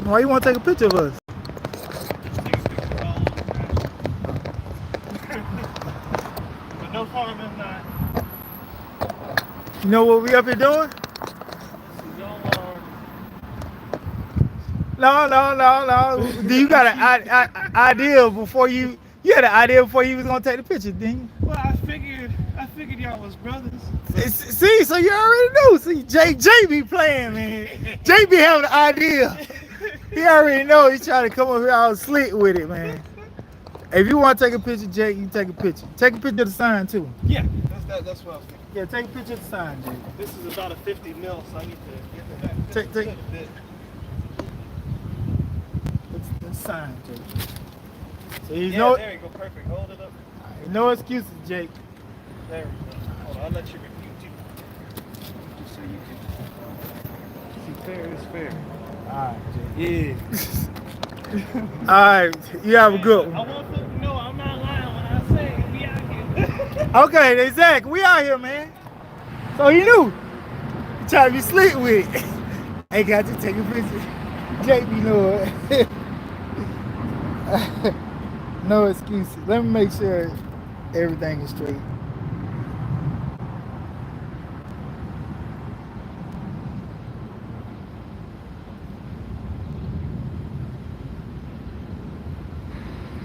Why you want to take a picture of us? But no harm in that. You know what we up here doing? No. You got an idea before you had an idea before you was gonna take the picture, didn't you? Well, I figured y'all was brothers. See, so you already know. See, Jay be playing, man. Jay be having an idea. He already know. He's trying to come up here all slick with it, man. If you want to take a picture, Jay, you take a picture. Take a picture of the sign too. Yeah, that's what I was thinking. Yeah, take a picture of the sign, Jay. This is about a 50 mil, so I need to get the back. Take a bit. the sign, Jay. So you Yeah, know. there you go. Perfect. Hold it up. No excuses, Jake. There we go. Hold on, I'll let you review too. Just so you can see fair is fair. All right, Jake. Yeah. All right, you have a good I one. want folks to know I'm not lying when I say we out here. Okay, exactly. We out here, man. So you knew. You trying to be slick with it. Hey, got to take a picture. Jake be know it. No excuses. Let me make sure everything is straight.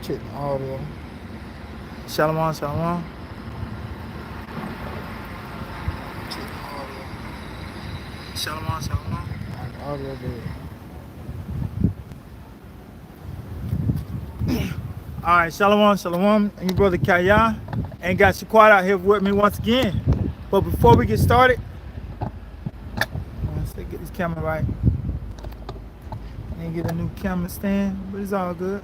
Check the audio. Shalom. Check the audio. Shalom. Audio good. All right, shalom, and your brother Kaya, and got Shaquat out here with me once again. But before we get started, let's get this camera right. And get a new camera stand, but it's all good.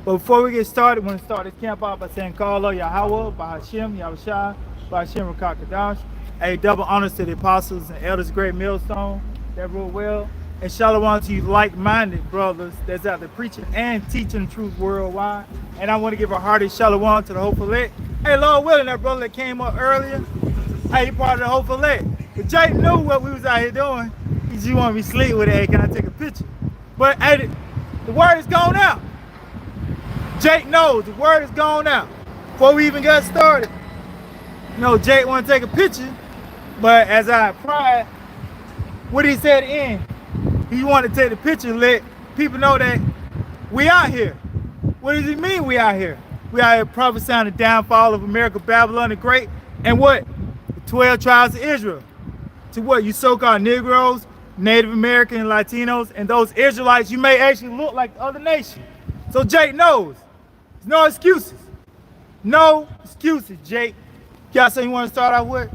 But before we get started, I want to start this camp out by saying, Kala Yahweh, Bahashim, Yahushua, Bahashim Rakakadash. A double honors to the apostles and elders, great millstone that rule well. And shalom to you like-minded brothers that's out there preaching and teaching the truth worldwide. And I want to give a hearty shalom to the hopeful elect. Hey, Lord willing, that brother that came up earlier, hey, he part of the hopeful elect. But Jake knew what we was out here doing. He just wanted me to sleep with it. Hey, can I take a picture? But hey, the word is gone out. Jake knows the word is gone out. Before we even got started, you know, Jake wanted to take a picture. But as I pried, what he said at the end, he wanted to take the picture and let people know that we out here. What does he mean we out here? We out here prophesying the downfall of America, Babylon the Great, and what? The 12 tribes of Israel. To what? You so-called Negroes, Native American, and Latinos, and those Israelites, you may actually look like the other nation. So Jake knows. There's no excuses. No excuses, Jake. Got something you want to start out with?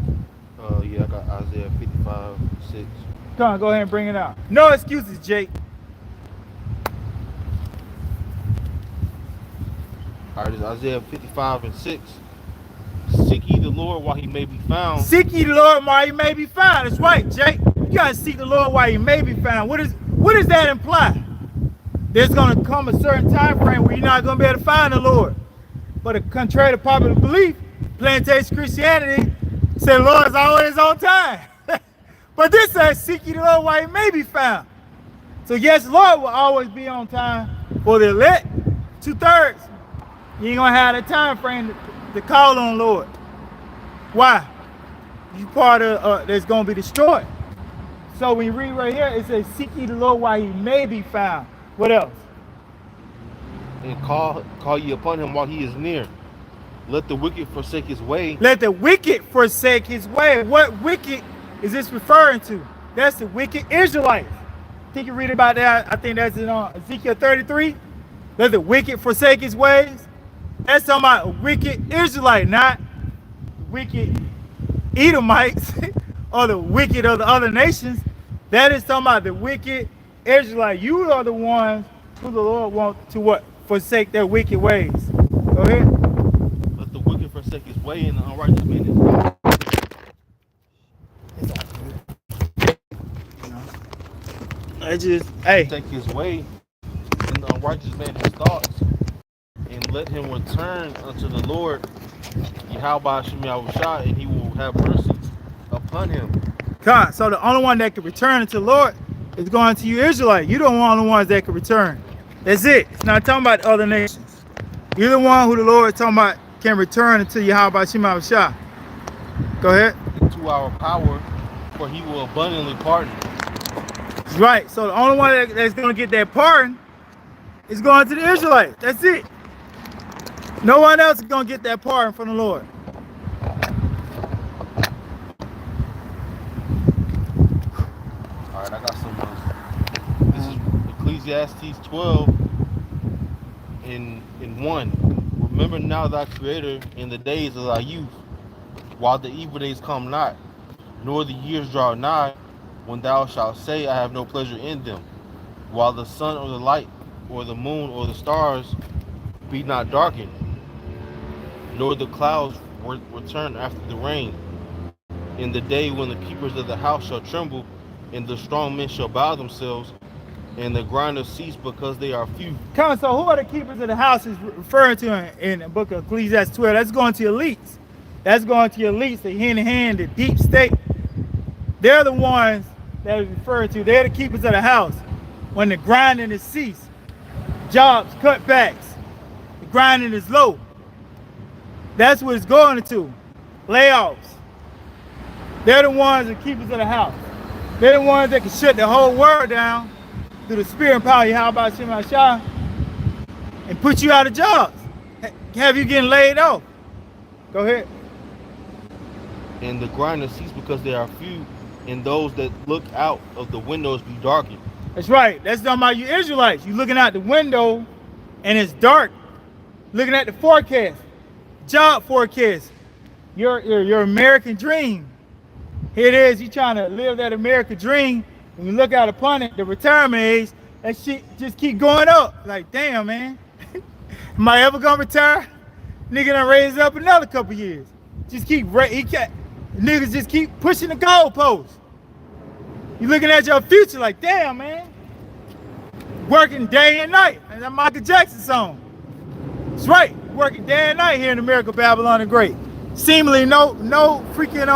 Yeah, I got Isaiah 55:6. Come on, go ahead and bring it out. No excuses, Jake. All right, it's Isaiah 55:6. Seek ye the Lord while he may be found. Seek ye the Lord while he may be found. That's right, Jake. You gotta seek the Lord while he may be found. What does that imply? There's gonna come a certain time frame where you're not gonna be able to find the Lord. But contrary to popular belief, plantation Christianity said the Lord is always on time. But this says, seek ye the Lord while he may be found. So yes, the Lord will always be on time for the elect. 2/3. You ain't gonna have that time frame to call on the Lord. Why? You part of that's gonna be destroyed. So when you read right here, it says, seek ye the Lord while he may be found. What else? And call ye upon him while he is near. Let the wicked forsake his way. Let the wicked forsake his way. What wicked is this referring to? That's the wicked Israelites. I think you read about that. I think that's in Ezekiel 33. Let the wicked forsake his ways. That's talking about a wicked Israelite, not wicked Edomites or the wicked of the other nations. That is talking about the wicked Israelite. You are the ones who the Lord wants to what? Forsake their wicked ways. Go ahead. Let the wicked forsake his way, and the unrighteous man his thoughts. I just, hey. Take his way, and the unrighteous man his thoughts, and let him return unto the Lord, Yahweh Shem Yahushua, and he will have mercy upon him. God, so the only one that can return unto the Lord It's going to you Israelite. You're the only ones that can return. That's it. It's not talking about other nations. You're the one who the Lord is talking about can return unto Yahweh Shema Shah. Go ahead. Into our power, for he will abundantly pardon. That's right. So the only one that's going to get that pardon is going to the Israelites. That's it. No one else is going to get that pardon from the Lord. All right, I got some. This is Ecclesiastes 12 in 1. Remember now thy Creator in the days of thy youth, while the evil days come not, nor the years draw nigh, when thou shalt say, I have no pleasure in them, while the sun or the light or the moon or the stars be not darkened, nor the clouds return after the rain, in the day when the keepers of the house shall tremble, and the strong men shall bow themselves, and the grinders cease because they are few. Come on, so who are the keepers of the house is referring to in the book of Ecclesiastes 12? That's going to elites. That's going to elites, the hand-in-hand, the deep state. They're the ones that is referred to. They're the keepers of the house. When the grinding is ceased, jobs, cutbacks, the grinding is low. That's what it's going to. Layoffs. They're the ones that keepers of the house. They're the ones that can shut the whole world down through the spirit and power of Yahweh Shema Shah and put you out of jobs. Have you getting laid off. Go ahead. And the grinders cease because they are few, and those that look out of the windows be darkened. That's right. That's talking about you Israelites. You looking out the window and it's dark. Looking at the forecast, job forecast, your American dream. Here it is. You trying to live that American dream. When you look out upon it, the retirement age, that shit just keep going up. Like, damn, man. Am I ever gonna retire? Nigga done raise up another couple years. Just niggas just keep pushing the goalposts. You looking at your future like, damn, man. Working day and night. And that Michael Jackson song. That's right. Working day and night here in America, Babylon the Great. Seemingly no freaking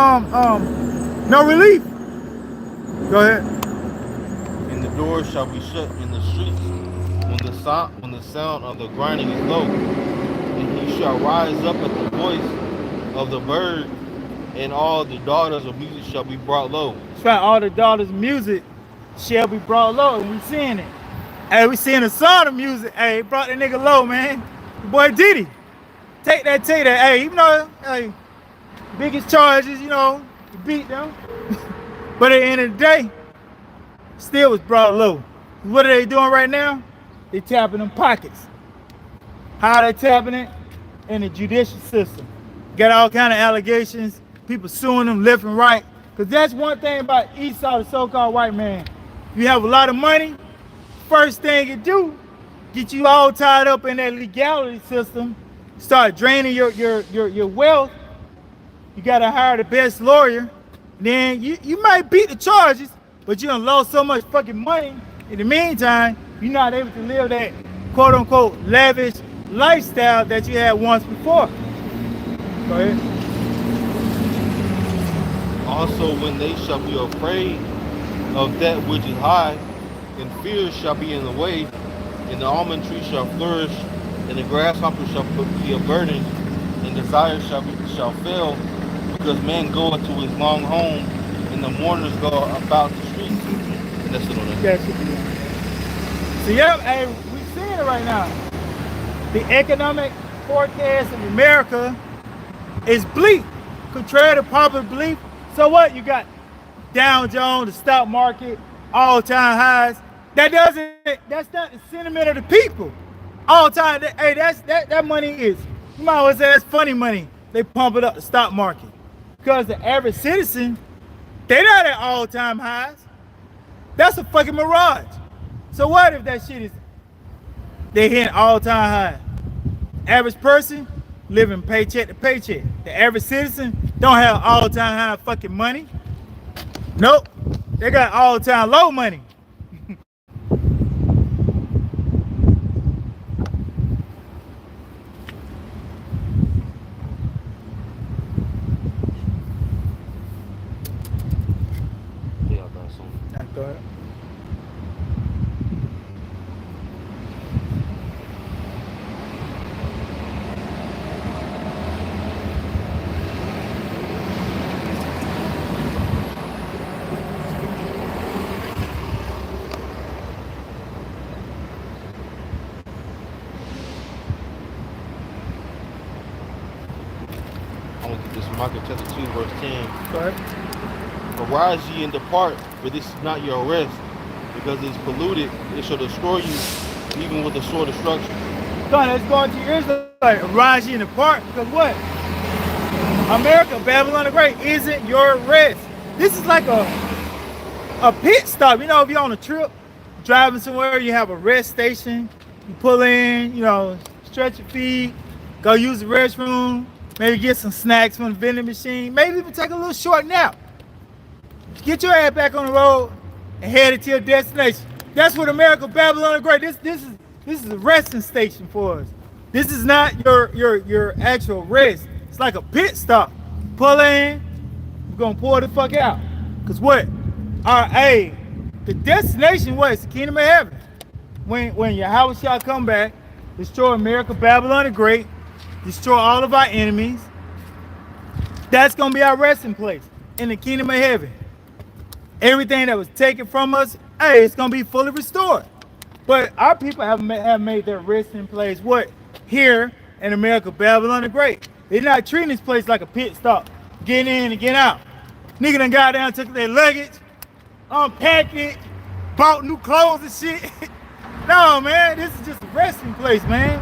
no relief. Go ahead. And the doors shall be shut in the streets when the sound of the grinding is low, and he shall rise up at the voice of the bird, and all the daughters of music shall be brought low. That's right, all the daughters of music shall be brought low, and we seeing it. Hey, we seeing the sound of music. Hey, brought that nigga low, man. The boy Diddy. Take that. Hey, even though, hey, biggest charges, you beat them. But at the end of the day, still was brought low. What are they doing right now? They tapping them pockets. How are they tapping it? In the judicial system. Got all kind of allegations, people suing them left and right. Because that's one thing about Esau, the so-called white man. You have a lot of money, first thing you do, get you all tied up in that legality system, start draining your wealth. You gotta hire the best lawyer. Then you might beat the charges, but you done lost so much fucking money. In the meantime, you're not able to live that quote unquote lavish lifestyle that you had once before. Go ahead. Also, when they shall be afraid of that which is high, and fear shall be in the way, and the almond tree shall flourish, and the grasshopper shall be a burden, and desire shall fail, because man goeth to his long home, and the mourners go about the streets. And that's it on that. So yeah, hey, we seeing it right now. The economic forecast of America is bleak, contrary to popular belief. So what? You got Dow Jones, the stock market, all-time highs. That's not the sentiment of the people. All time, hey, that money is, you might as well say that's funny money. They pump it up the stock market. Because the average citizen, they're not at all-time highs. That's a fucking mirage. So what if that shit is, they hit all-time high? Average person living paycheck to paycheck. The average citizen don't have all-time high fucking money. Nope. They got all-time low money. Yeah, that's something. Go ahead. Micah chapter 2, verse 10. Go ahead. Arise ye and depart, for this is not your rest, because it is polluted, it shall destroy you, even with a sore destruction. Son, let's go into your Israelite. Arise ye and depart, because what? America, Babylon the Great, isn't your rest. This is like a pit stop. You know, if you're on a trip, driving somewhere, you have a rest station. You pull in, you know, stretch your feet, go use the restroom, maybe get some snacks from the vending machine, maybe even take a little short nap. Get your ass back on the road and head to your destination. That's what America, Babylon the Great. This is a resting station for us. This is not your actual rest. It's like a pit stop. Pull in, we're gonna pour the fuck out. Cause what? The destination was the kingdom of heaven. When Yahweh shall come back, destroy America, Babylon the Great, destroy all of our enemies. That's gonna be our resting place in the kingdom of heaven. Everything that was taken from us, it's gonna be fully restored. But our people have made their resting place what? Here in America, Babylon the Great. They're not treating this place like a pit stop. Get in and get out. Nigga done got down, took their luggage, unpacked it, bought new clothes and shit. No, man, this is just a resting place, man.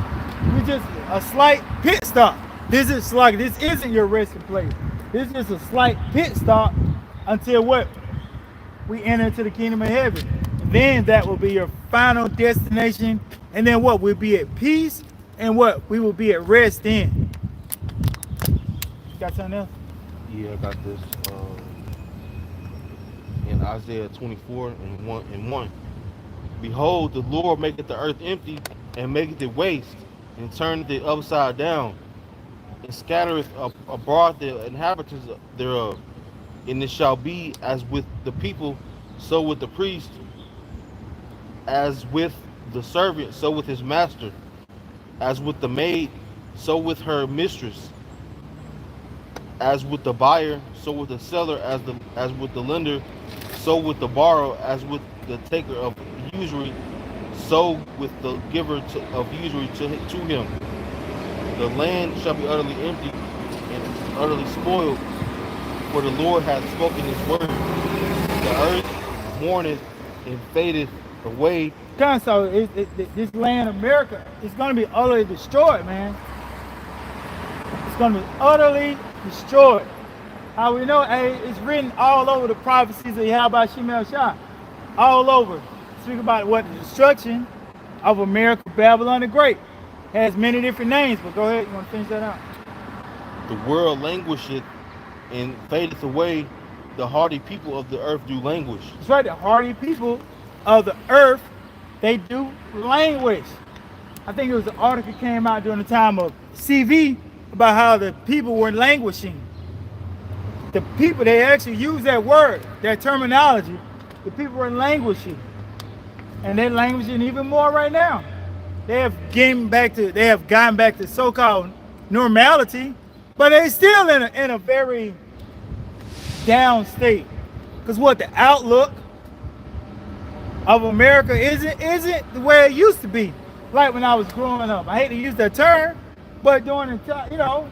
We're just a slight pit stop. This isn't your resting place. This is a slight pit stop until what? We enter into the kingdom of heaven. And then that will be your final destination. And then what? We'll be at peace. And what? We will be at rest in. Got something else? Yeah, I got this. In Isaiah 24 and 1. Behold, the Lord maketh the earth empty, and maketh it waste, and turneth it upside down, and scattereth abroad the inhabitants thereof. And it shall be as with the people, so with the priest, as with the servant, so with his master, as with the maid, so with her mistress, as with the buyer, so with the seller, as with the lender, so with the borrower, as with the taker of usury, so with the giver of usury to him. The land shall be utterly empty and utterly spoiled, for the Lord hath spoken his word. The earth mourneth and fadeth away. So this land, America, is going to be utterly destroyed, man. It's going to be utterly destroyed. How we know? It's written all over the prophecies of Yahweh Shemel Shah. All over. Speak about what the destruction of America, Babylon the Great. Has many different names, but go ahead. You want to finish that out? The world languisheth and fadeth away. The hardy people of the earth do languish. That's right. The hardy people of the earth, they do languish. I think it was an article came out during the time of CV about how the people were languishing. The people, they actually use that word, that terminology. The people were languishing. And they're languishing even more right now. They have gotten back to so-called normality, but they're still in a very down state. Because what the outlook of America isn't the way it used to be. Like when I was growing up. I hate to use that term, but during the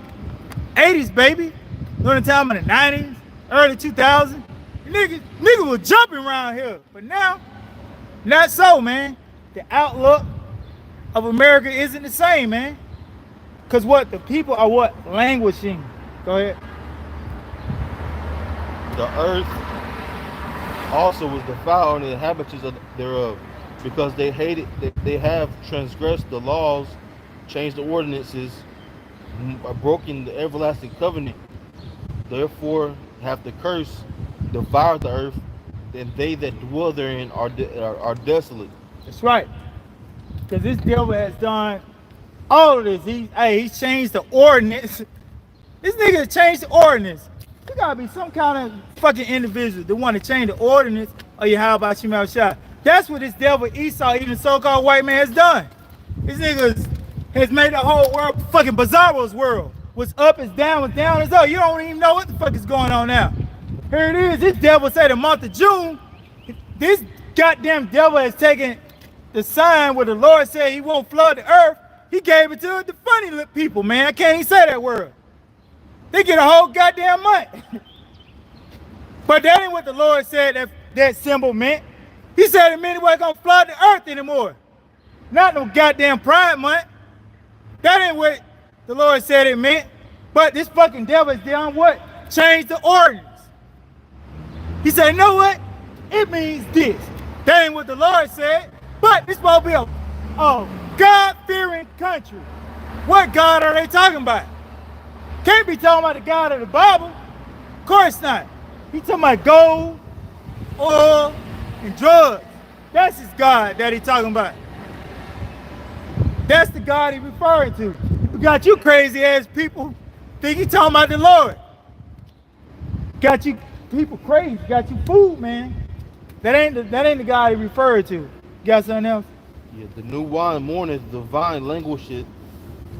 80s, baby, during the time of the 90s, early 2000s, niggas was jumping around here. But now, not so, man. The outlook of America isn't the same, man. Because what? The people are what? Languishing. Go ahead. The earth also was defiled and the inhabitants thereof, because they have transgressed the laws, changed the ordinances, broken the everlasting covenant. Therefore hath the curse devoured the earth, and they that dwell therein are desolate. That's right. Because this devil has done all of this. He's changed the ordinance. This nigga changed the ordinance. You gotta be some kind of fucking individual that want to change the ordinance of Yahweh Shemel Shah. That's what this devil Esau, even so-called white man, has done. This nigga has made the whole world fucking Bizarro's world. What's up is down, what's down is up. You don't even know what the fuck is going on now. Here it is. This devil said the month of June, this goddamn devil has taken the sign where the Lord said he won't flood the earth. He gave it to the funny people, man. I can't even say that word. They get a whole goddamn month. But that ain't what the Lord said that symbol meant. He said it meant it wasn't gonna flood the earth anymore. Not no goddamn Pride Month. That ain't what the Lord said it meant. But this fucking devil is done what? Change the ordinance. He said, you know what? It means this. That ain't what the Lord said. But this supposed to be a God-fearing country. What God are they talking about? Can't be talking about the God of the Bible. Of course not. He talking about gold, oil, and drugs. That's his God that he talking about. That's the God he referring to. You got you crazy ass people think he talking about the Lord. Got you people crazy. Got you fooled, man. That ain't the God he referred to. You got something else? Yeah, the new wine mourneth, the vine languisheth,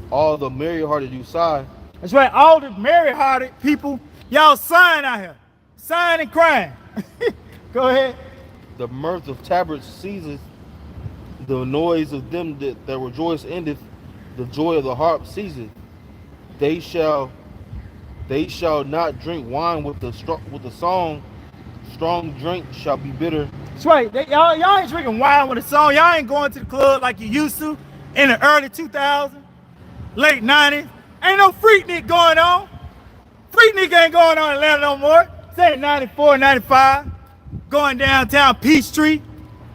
all the merry-hearted do sigh. That's right. All the merry-hearted people, y'all sighing out here. Sighing and crying. Go ahead. The mirth of tabrets ceaseth, the noise of them that rejoice endeth, the joy of the harp ceaseth. They shall not drink wine with the song. Strong drink shall be bitter. That's right. Y'all ain't drinking wine with a song. Y'all ain't going to the club like you used to in the early 2000s, late 90s. Ain't no Freaknik going on. Freaknik ain't going on in Atlanta no more. Say 94, 95, going downtown Peachtree.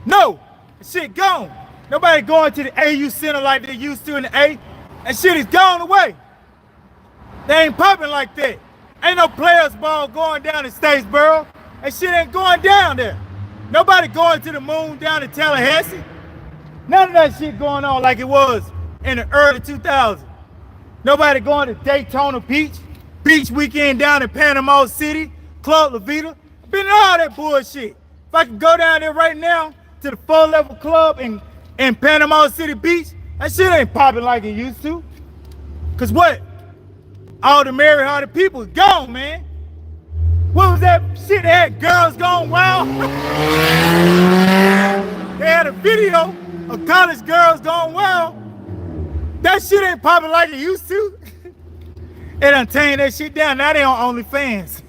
No, that shit gone. Nobody going to the AU Center like they used to in the A. That shit is gone away. They ain't popping like that. Ain't no players ball going down in Statesboro. That shit ain't going down there. Nobody going to the moon down in Tallahassee. None of that shit going on like it was in the early 2000s. Nobody going to Daytona Beach weekend down in Panama City, Club La Vida. Been in all that bullshit. If I could go down there right now to the 4-level club in Panama City Beach, that shit ain't popping like it used to. Cause what? All the merry-hearted people is gone, man. What was that shit that had girls going wild? They had a video of college girls going wild. That shit ain't popping like it used to. They done tamed that shit down. Now they on OnlyFans.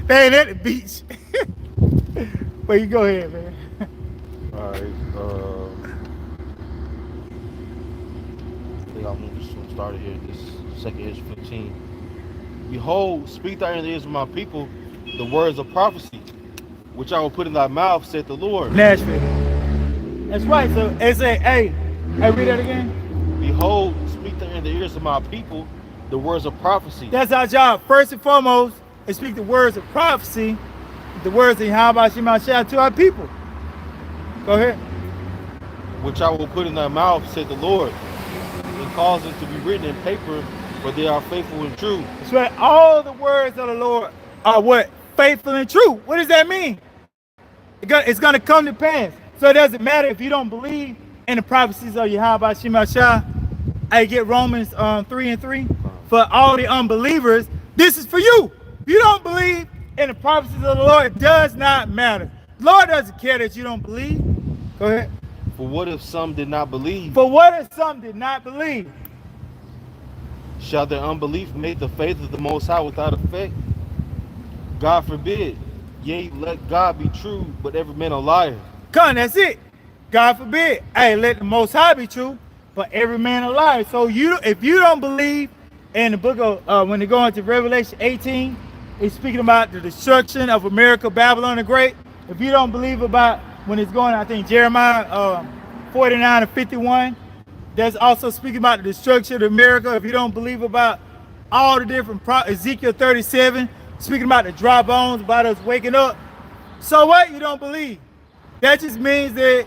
They ain't at the beach. But you go ahead, man. All right. I think I'm just started here. This second is 15. Behold, speak thou in the ears of my people the words of prophecy, which I will put in thy mouth, saith the Lord. Nashville. That's right. So it say, hey, read that again. Behold, speak thou in the ears of my people the words of prophecy. That's our job. First and foremost, is speak the words of prophecy, the words of Yahweh Shemashah to our people. Go ahead. Which I will put in thy mouth, saith the Lord, and cause them to be written in paper, for they are faithful and true. That's right. All the words of the Lord are what? Faithful and true. What does that mean? It's going to come to pass. So it doesn't matter if you don't believe in the prophecies of Yahweh Shemashah. I get Romans 3:3. For all the unbelievers, this is for you. If you don't believe in the prophecies of the Lord, it does not matter. The Lord doesn't care that you don't believe. Go ahead. For what if some did not believe? For what if some did not believe? Shall their unbelief make the faith of the Most High without effect? God forbid. Yea, let God be true, but every man a liar. Come, that's it. God forbid. Hey, let the Most High be true, but every man a liar. So if you don't believe in the book of, when they go into Revelation 18, it's speaking about the destruction of America, Babylon the Great. If you don't believe about when it's going, I think Jeremiah 49 and 51, that's also speaking about the destruction of America. If you don't believe about all the different, Ezekiel 37, speaking about the dry bones, about us waking up. So what? You don't believe. That just means that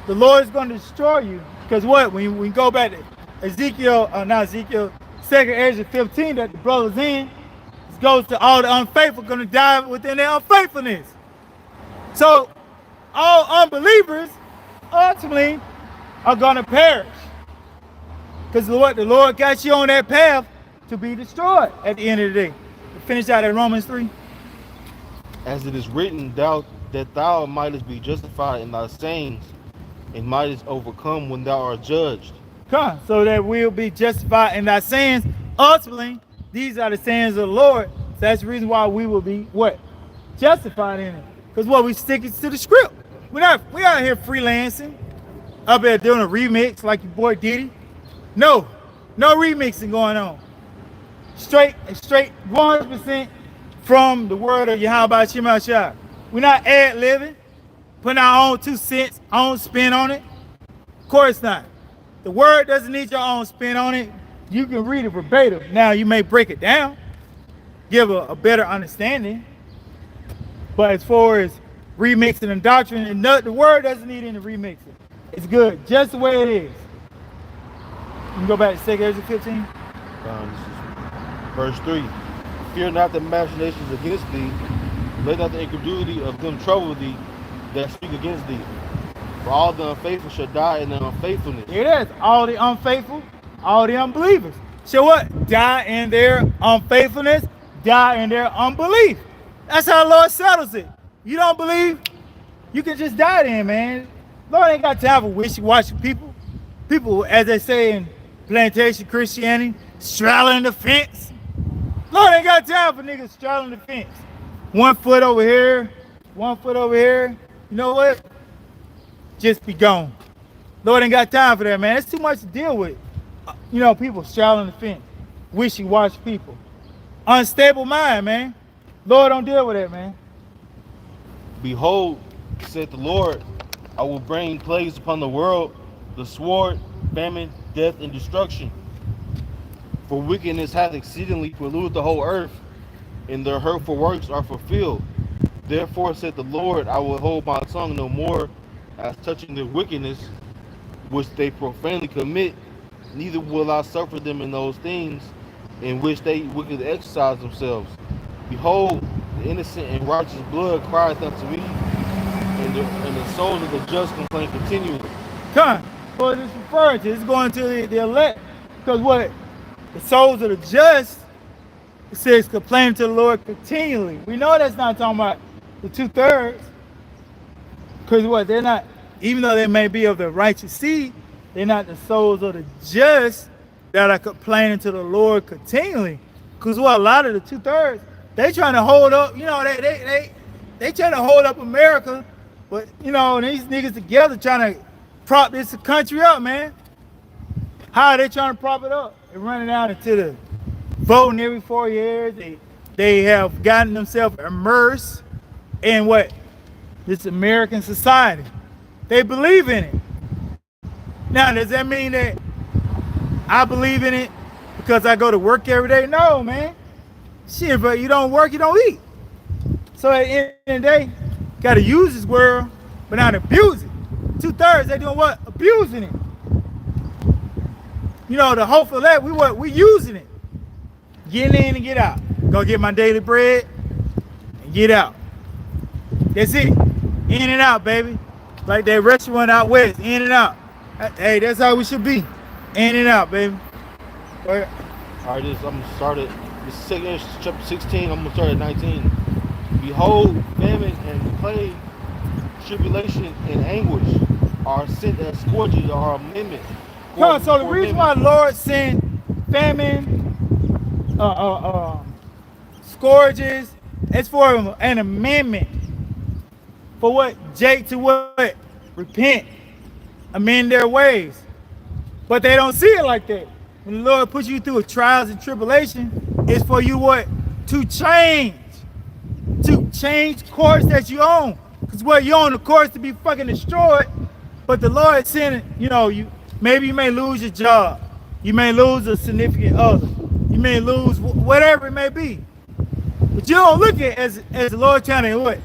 the Lord is going to destroy you. Because what? When we go back to Ezekiel, not Ezekiel, 2nd Ezra 15 that the brother's in, it goes to all the unfaithful going to die within their unfaithfulness. So all unbelievers ultimately are going to perish. Because the Lord got you on that path to be destroyed at the end of the day. Finish out at Romans 3. As it is written, that thou mightest be justified in thy sayings, and mightest overcome when thou art judged. Come, so that we'll be justified in thy sins. Ultimately, These are the sayings of the Lord. So that's the reason why we will be what? Justified in it. Because what, we stick it to the script. We out here freelancing, up there doing a remix like your boy Diddy. No remixing going on. Straight 100% from the word of Yahweh Shema Shah. We're not ad-libbing, putting our own 2 cents, own spin on it. Of course not. The word doesn't need your own spin on it. You can read it verbatim. Now you may break it down, give a better understanding. But as far as remixing and doctrine, and the word doesn't need any remixing. It's good, just the way it is. You can go back to 2 Ezra 15. This is verse 3. Fear not the machinations against thee. Let not the incredulity of them trouble thee that speak against thee. For all the unfaithful shall die in their unfaithfulness. Here it is. All the unfaithful, all the unbelievers shall what? Die in their unfaithfulness, die in their unbelief. That's how the Lord settles it. You don't believe, you can just die then, man. Lord ain't got time for wishy-washy people. People, as they say in plantation Christianity, straddling the fence. Lord ain't got time for niggas straddling the fence. 1 foot over here, 1 foot over here. You know what? Just be gone. Lord ain't got time for that, man. It's too much to deal with. You know, people straddling the fence, wishy-washy people. Unstable mind, man. Lord don't deal with that, man. Behold, said the Lord, I will bring plagues upon the world, the sword, famine, death, and destruction. For wickedness hath exceedingly polluted the whole earth, and their hurtful works are fulfilled. Therefore said the Lord, I will hold my tongue no more as touching their wickedness, which they profanely commit, neither will I suffer them in those things in which they wickedly exercise themselves. Behold, the innocent and righteous blood crieth unto me, and the souls of the just complain continually. Come, what it's referring to, it's going to the elect. Because what? The souls of the just, it says, complain to the Lord continually. We know that's not talking about the 2/3. Because what? They're not, even though they may be of the righteous seed, they're not the souls of the just that are complaining to the Lord continually. Because what? A lot of the 2/3, they trying to hold up, you know, they trying to hold up America, but, you know, these niggas together trying to prop this country up, man. How are they trying to prop it up? They're running out into the voting every 4 years. They have gotten themselves immersed in what? This American society. They believe in it. Now, does that mean that I believe in it because I go to work every day? No, man. Shit, but you don't work, you don't eat. So at the end of the day, got to use this world, but not abuse it. 2/3, they doing what? Abusing it. You know, the hope for that, we using it. Getting in and get out. Go get my daily bread and get out. That's it. In and out, baby. Like that restaurant out west, in and out. Hey, that's how we should be. In and out, baby. All right, I'm going to start at the second chapter 16. I'm going to start at 19. Behold, famine and plague, tribulation and anguish are sent as scourges or amendment. So the reason why the Lord sent famine, scourges, it's for an amendment. For what? Jake to what? Repent. Amend their ways. But they don't see it like that. When the Lord puts you through a trials and tribulation, it's for you what? To change. To change course that you on. Because what, you're on the course to be fucking destroyed. But the Lord sent, you know, maybe you may lose your job. You may lose a significant other. You may lose whatever it may be. But you don't look at it as the Lord trying to what?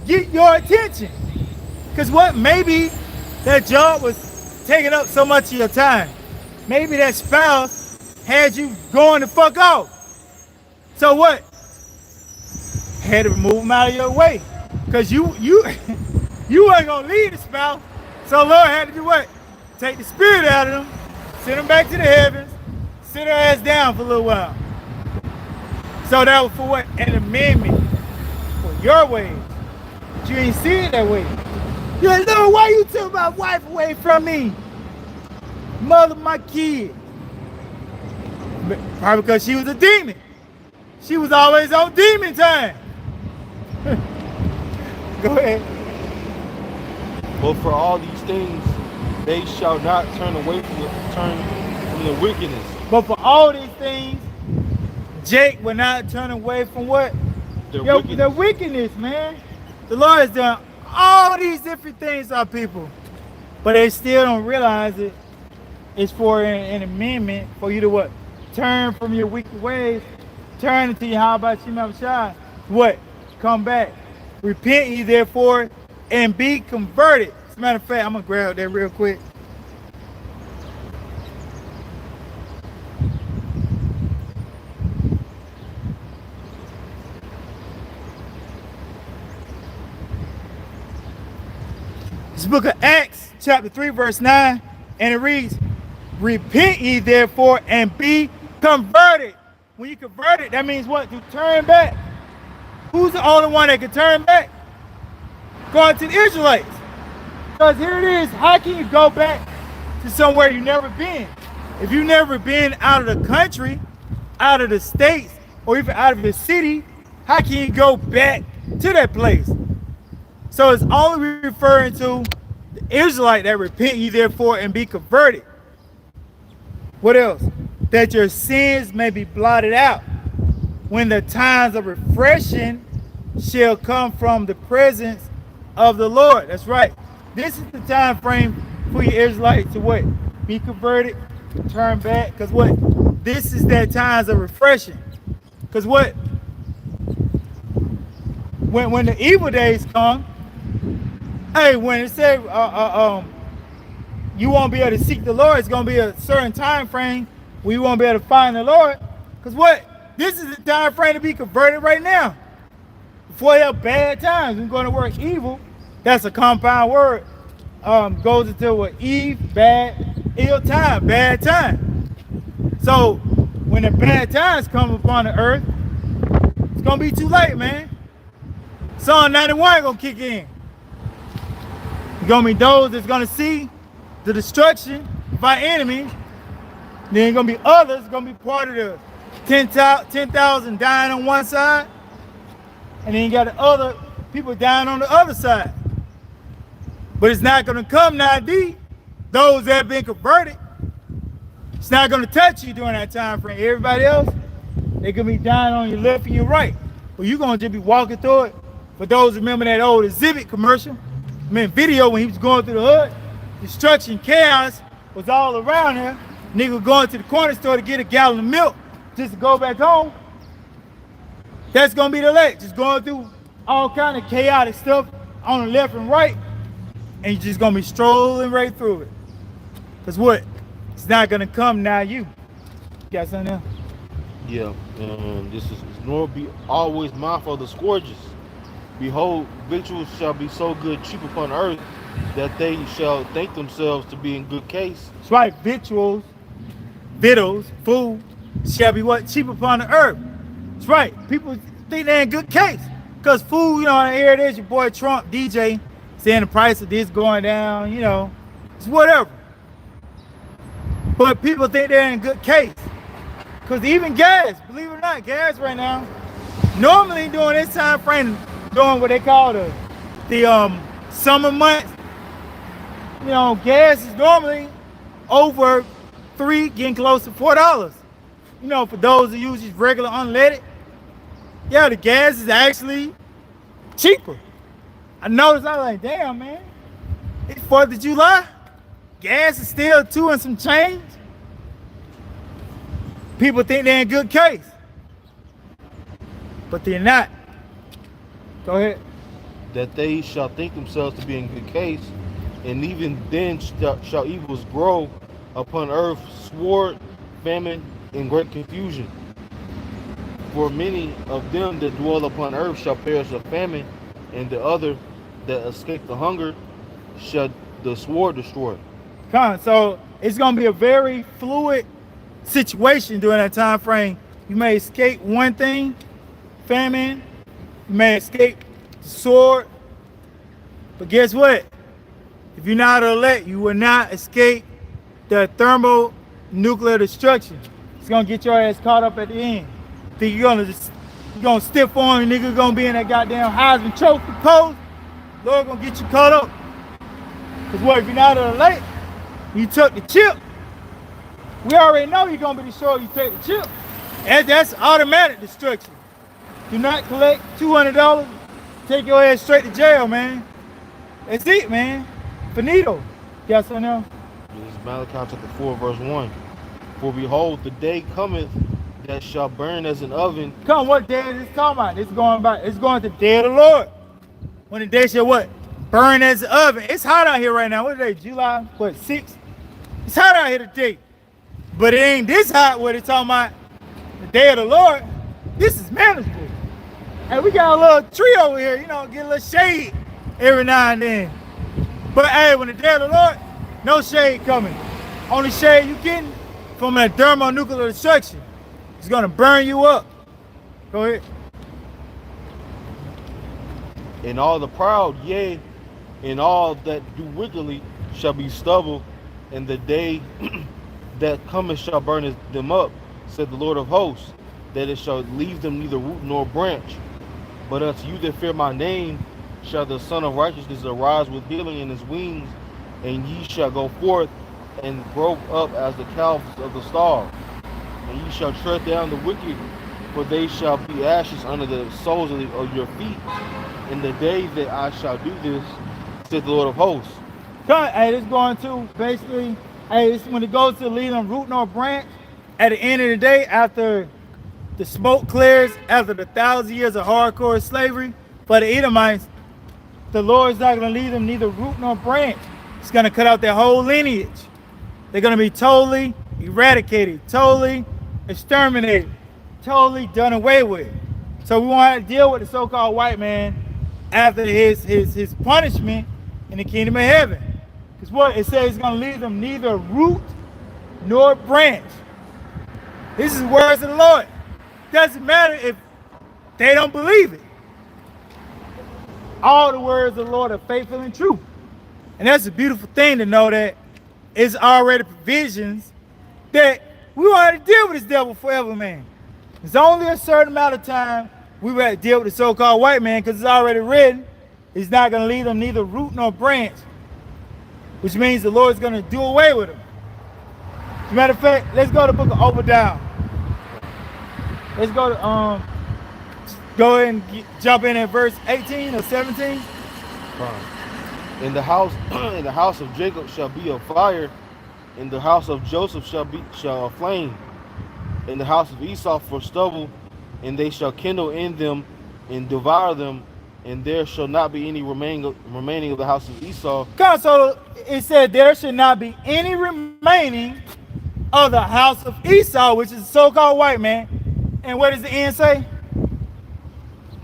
Get your attention. Because what? Maybe that job was taking up so much of your time. Maybe that spouse had you going the fuck off. So what? Had to move them out of your way. Because you ain't going to leave the spouse. So Lord had to do what? Take the spirit out of them, send them back to the heavens, sit her ass down for a little while. So that was for what? An amendment for your ways. But you ain't see it that way. You're like, Lord, why you took my wife away from me? Mother of my kid. Probably because she was a demon. She was always on demon time. Go ahead. But for all these things, they shall not turn from the wickedness. But for all these things, Jake will not turn away from what? The wickedness, man. The Lord has done all these different things to our people, but they still don't realize it. It's for an amendment for you to what? Turn from your wicked ways. Turn into your how about you, Shai? What? Come back. Repent ye therefore and be converted. As a matter of fact, I'm going to grab that real quick. This book of Acts, chapter 3, verse 9, and it reads, repent ye therefore and be converted. When you convert it, that means what? To turn back. Who's the only one that can turn back? Going to the Israelites. Because here it is, how can you go back to somewhere you've never been? If you've never been out of the country, out of the states, or even out of the city, how can you go back to that place? So it's only referring to the Israelite that repent ye therefore and be converted. What else? That your sins may be blotted out when the times of refreshing shall come from the presence of the Lord. That's right. This is the time frame for your Israelites to what? Be converted, turn back. Because what? This is that times of refreshing. Because what? When the evil days come, hey, when it says you won't be able to seek the Lord, it's going to be a certain time frame where you won't be able to find the Lord. Because what? This is the time frame to be converted right now. Before you have bad times, we're going to work evil. That's a compound word. Goes into what? Eve, bad, ill time, bad time. So when the bad times come upon the earth, it's going to be too late, man. Psalm 91 going to kick in. It's going to be those that's going to see the destruction of our enemies. Then going to be others going to be part of the 10,000 dying on one side. And then you got the other people dying on the other side. But it's not going to come now deep. Those that have been converted, it's not going to touch you during that time frame. Everybody else, they can be dying on your left and your right. But you're going to just be walking through it. For those remember that old exhibit commercial, video when he was going through the hood, destruction, chaos was all around here. Nigga going to the corner store to get a gallon of milk just to go back home. That's going to be the lake. Just going through all kind of chaotic stuff on the left and right. And you're just going to be strolling right through it. Because what? It's not going to come now you. Got something else? Yeah. This is nor be always mindful of the scourges. Behold, victuals shall be so good cheap upon earth that they shall think themselves to be in good case. That's right. Victuals, food shall be what? Cheap upon the earth. That's right. People think they're in good case. Because food, here it is, your boy Trump, DJ, saying the price of this going down, it's whatever. But people think they're in good case. Because even gas, believe it or not, gas right now, normally during this time frame, during what they call the summer months, gas is normally over $3, getting close to $4. For those who use just regular unleaded, yeah, the gas is actually cheaper. I noticed, I was like, damn, man, it's 4th of July. Gas is still $2 and some change. People think they're in good case, but they're not. Go ahead. That they shall think themselves to be in good case, and even then shall evils grow upon earth, sword, famine, and great confusion. For many of them that dwell upon earth shall perish of famine, and the other that escape the hunger shall the sword destroy. So it's going to be a very fluid situation during that time frame. You may escape one thing, famine. You may escape the sword. But guess what? If you're not elect, you will not escape the thermonuclear destruction. It's going to get your ass caught up at the end. Think you gonna stiff on nigga gonna be in that goddamn Heisman Trophy pose? Lord gonna get you caught up. Cause what if you're not at the lake, you took the chip. We already know you're gonna be destroyed. You take the chip, and that's automatic destruction. Do not collect $200. Take your ass straight to jail, man. That's it, man. Finito. Got something else? This is Malachi chapter 4, verse 1. For behold, the day cometh that shall burn as an oven. Come, what day is this talking about? It's going to the day of the Lord. When the day shall what? Burn as an oven. It's hot out here right now. What is it? July, 6th? It's hot out here today. But it ain't this hot what it's talking about. The day of the Lord. This is manageable. Hey, we got a little tree over here, you know, get a little shade every now and then. But hey, when the day of the Lord, no shade coming. Only shade you getting from that thermonuclear destruction. It's gonna burn you up. Go ahead. And all the proud, yea, and all that do wickedly shall be stubble, and the day that cometh shall burn them up, said the Lord of hosts, that it shall leave them neither root nor branch. But unto you that fear my name shall the Son of Righteousness arise with healing in his wings, and ye shall go forth and grow up as the calves of the stall. And ye shall tread down the wicked, for they shall be ashes under the soles of your feet. In the day that I shall do this, said the Lord of hosts. Hey, this going to basically, hey, this when it goes to leave them root nor branch, at the end of the day, after the smoke clears, after the 1,000 years of hardcore slavery for the Edomites, the Lord's not going to leave them neither root nor branch. It's going to cut out their whole lineage. They're going to be totally eradicated, totally exterminated, totally done away with. So we won't have to deal with the so-called white man after his punishment in the kingdom of heaven. Because what it says, it's going to leave them neither root nor branch. This is words of the Lord. Doesn't matter if they don't believe it. All the words of the Lord are faithful and true. And that's a beautiful thing to know that it's already provisions that we won't have to deal with this devil forever, man. There's only a certain amount of time we will have to deal with the so-called white man because it's already written. He's not going to leave them neither root nor branch, which means the Lord's going to do away with them. As a matter of fact, let's go to the book of Obadiah. Let's go to go ahead and jump in at verse 18 or 17. Fine. In the house of Jacob shall be a fire, in the house of Joseph shall a flame, in the house of Esau for stubble, and they shall kindle in them and devour them, and there shall not be any remaining of the house of Esau. God, so it said there should not be any remaining of the house of Esau, which is the so-called white man. And what does the end say?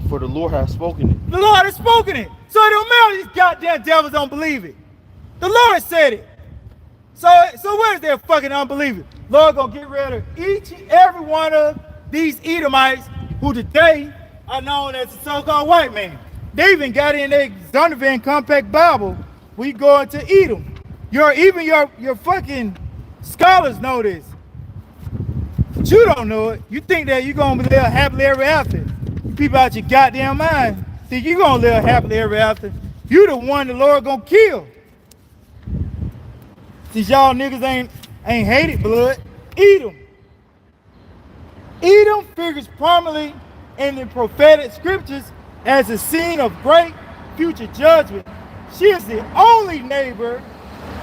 For the Lord has spoken it. The Lord has spoken it. So it don't matter these goddamn devils don't believe it. The Lord said it. So where's their fucking unbelieving? Lord gonna get rid of each and every one of these Edomites who today are known as the so-called white man. They even got in their Zondervan Compact Bible. We go into Edom. Your fucking scholars know this. But you don't know it. You think that you're gonna live happily ever after. You people out your goddamn mind think you're gonna live happily ever after. You the one the Lord gonna kill. Since y'all niggas ain't hated blood, Edom. Edom figures prominently in the prophetic scriptures as a scene of great future judgment. She is the only neighbor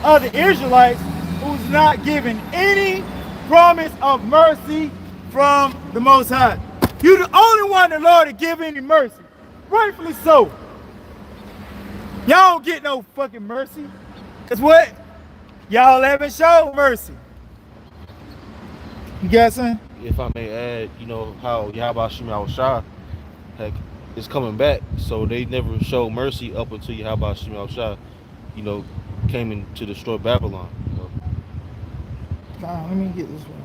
of the Israelites who's not given any promise of mercy from the Most High. You're the only one the Lord to give any mercy. Rightfully so. Y'all don't get no fucking mercy. Cause what? Y'all haven't shown mercy. You guessing? If I may add, you know how Yahweh Shema Shah is coming back, so they never showed mercy up until Yahweh Shema Shah, you know, came in to destroy Babylon. You know. Let me get this one.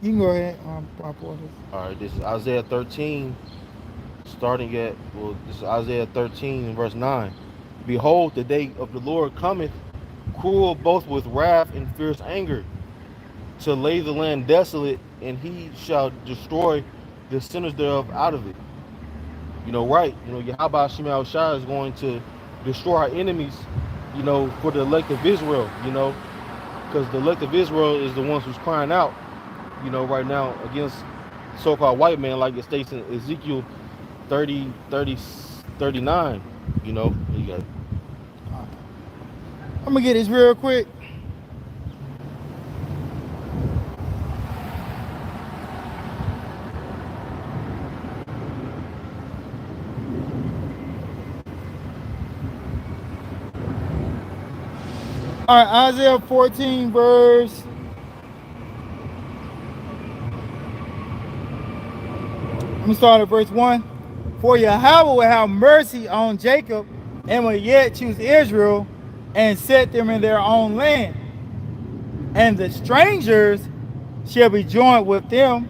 You can go ahead, pop orders. All right, this is Isaiah 13, starting at, well, this is Isaiah 13 and verse 9. Behold, the day of the Lord cometh, cruel both with wrath and fierce anger, to lay the land desolate, and he shall destroy the sinners thereof out of it. Right? Yahweh Shema Shai is going to destroy our enemies, for the elect of Israel, because the elect of Israel is the ones who's crying out, right now against so-called white man, like it states in Ezekiel 39, you got it. I'm gonna get this real quick. All right, Isaiah 14 verse. Let me start at verse 1. For Yahweh will have mercy on Jacob and will yet choose Israel and set them in their own land. And the strangers shall be joined with them,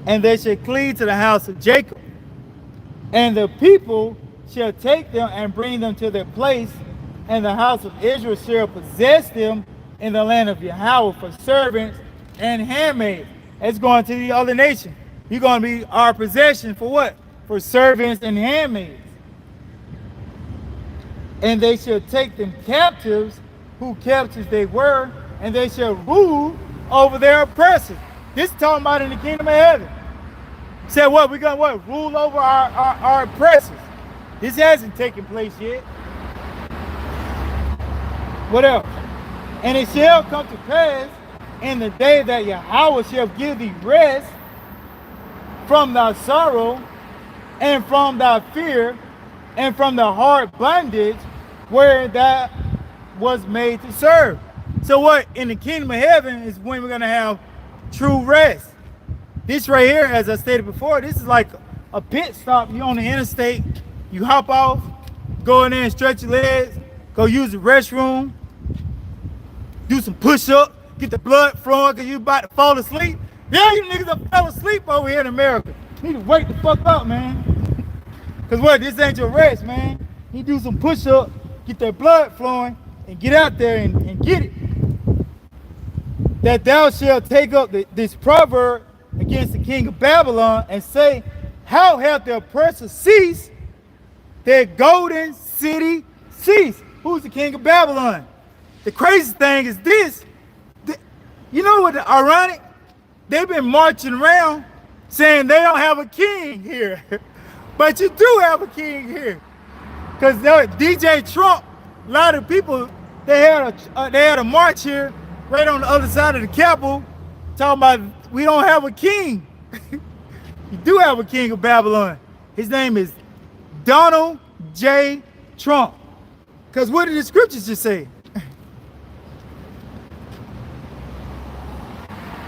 and they shall cleave to the house of Jacob. And the people shall take them and bring them to their place, and the house of Israel shall possess them in the land of Yahweh for servants and handmaids. It's going to the other nation. You're going to be our possession for what? For servants and handmaids. And they shall take them captives, who captives they were, and they shall rule over their oppressors. This is talking about in the kingdom of heaven. Said what? We're going to what? Rule over our oppressors. This hasn't taken place yet. What else? And it shall come to pass in the day that Yahweh shall give thee rest from thy sorrow and from thy fear and from the hard bondage where that was made to serve. So what? In the kingdom of heaven is when we're going to have true rest. This right here, as I stated before, this is like a pit stop. You're on the interstate, you hop off, go in there and stretch your legs, go use the restroom, do some push-ups, get the blood flowing because you about to fall asleep. Yeah, you niggas done fell asleep over here in America. Need to wake the fuck up, man. Because what? This ain't your rest, man. You do some push-ups, get that blood flowing, and get out there and get it. That thou shalt take up this proverb against the king of Babylon and say, how hath the oppressor ceased, their golden city ceased? Who's the king of Babylon? The crazy thing is this. You know what the ironic? They've been marching around saying they don't have a king here. But you do have a king here. Because DJ Trump, a lot of people, they had a march here right on the other side of the Capitol talking about we don't have a king. You do have a king of Babylon. His name is Donald J. Trump. Because what did the scriptures just say?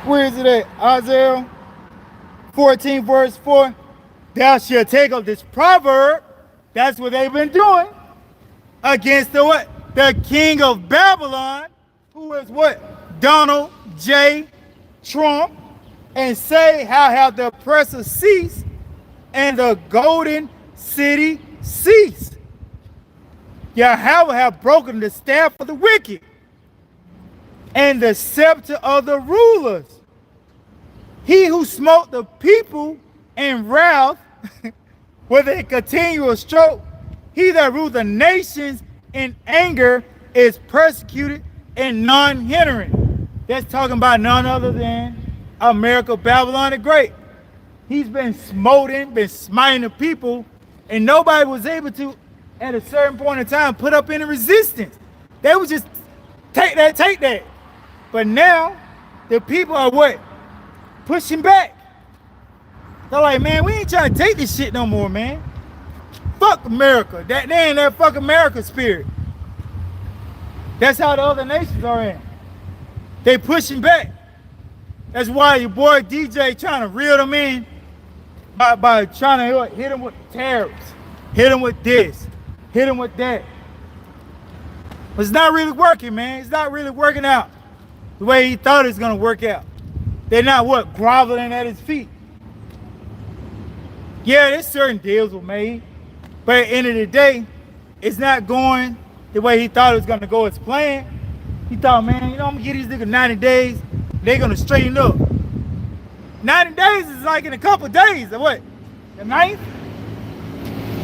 Where is it at? Isaiah 14 verse 4. Thou shalt take up this proverb. That's what they've been doing. Against the what? The king of Babylon. Who is what? Donald J. Trump. And say, how hath the oppressor ceased and the golden city ceased? Yahweh hath broken the staff of the wicked and the scepter of the rulers. He who smote the people in wrath with a continual stroke, he that ruled the nations in anger is persecuted and non-hindering. That's talking about none other than America, Babylon the Great. He's been smoting, been smiting the people, and nobody was able to, at a certain point in time, put up any resistance. They would just take that, take that. But now, the people are what? Pushing back. They're like, man, we ain't trying to take this shit no more, man. Fuck America. They ain't that fuck America spirit. That's how the other nations are in. They pushing back. That's why your boy DJ trying to reel them in by trying to hit them with tariffs, hit them with this, hit them with that. But it's not really working, man. It's not really working out the way he thought it was going to work out. They're not what? Groveling at his feet. Yeah, there's certain deals were made, but at the end of the day, it's not going the way he thought it was gonna go as planned. He thought, man, you know, I'm gonna give these niggas 90 days, they're gonna straighten up. 90 days is like in a couple days, or what? The ninth?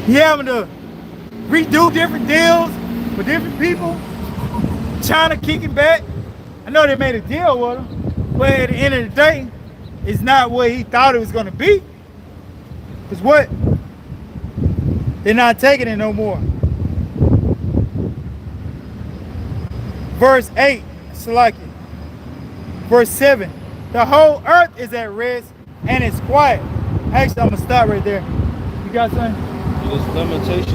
He having to redo different deals with different people. China kicking back. I know they made a deal with him, but at the end of the day, it's not what he thought it was gonna be. Cause what? They're not taking it no more. Verse 8, Salaki. Verse 7. The whole earth is at rest and it's quiet. Actually, I'm gonna stop right there. You got something? It is Lamentations.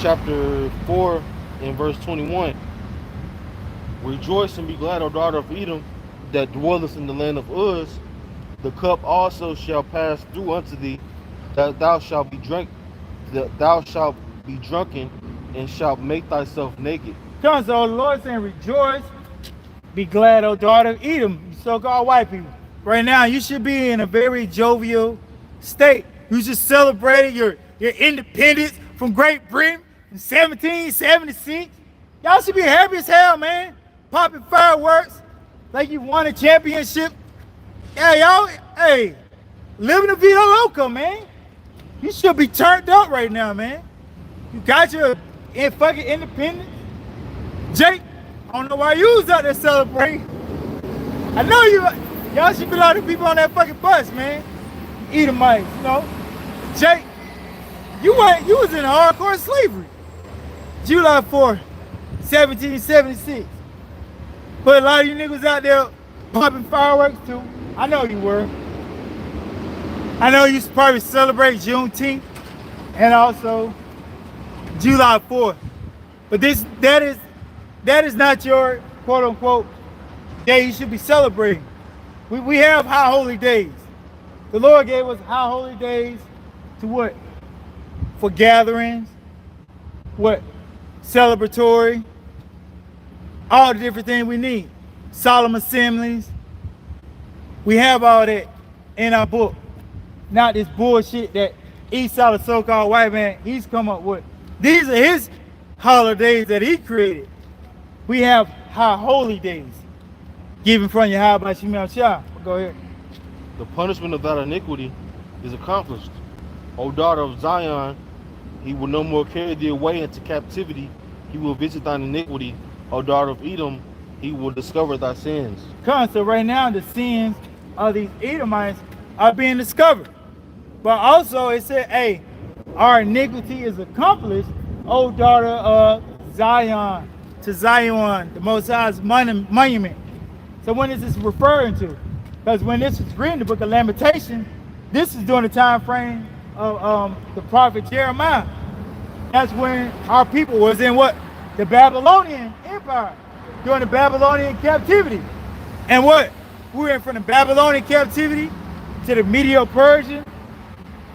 Chapter 4 and verse 21. Rejoice and be glad, O daughter of Edom, that dwellest in the land of Uz. The cup also shall pass through unto thee, that thou shalt be drunken, and shalt make thyself naked. Come on, so the Lord saying, rejoice, be glad, O daughter of Edom, you so-called white people. Right now, you should be in a very jovial state. You just celebrated your independence from Great Britain in 1776. Y'all should be happy as hell, man. Popping fireworks like you won a championship. Hey, y'all, hey, living a vida loca, man. You should be turned up right now, man. You got your fucking independence. Jake, I don't know why you was out there celebrating. I know y'all should be like the people on that fucking bus, man. Edomites, you know. Jake, you was in hardcore slavery. July 4th, 1776. But a lot of you niggas out there popping fireworks too. I know you were. I know you probably celebrate Juneteenth and also July 4th. But that is not your quote unquote day you should be celebrating. We have high holy days. The Lord gave us high holy days to what? For gatherings, what? Celebratory, all the different things we need. Solemn assemblies. We have all that in our book. Not this bullshit that Esau, the so-called white man, he's come up with. These are his holidays that he created. We have high holy days. Given from your high by Shemel Shah. Go ahead. The punishment of that iniquity is accomplished. O daughter of Zion, he will no more carry thee away into captivity. He will visit thine iniquity. O daughter of Edom, he will discover thy sins. So right now the sins of these Edomites are being discovered. But also it said, hey, our iniquity is accomplished, O daughter of Zion, to Zion, the Most High's monument. So when is this referring to? Because when this was written, the book of Lamentations, this is during the time frame of the prophet Jeremiah. That's when our people was in what? The Babylonian Empire, during the Babylonian captivity. And what? We went from the Babylonian captivity to the Medo-Persian,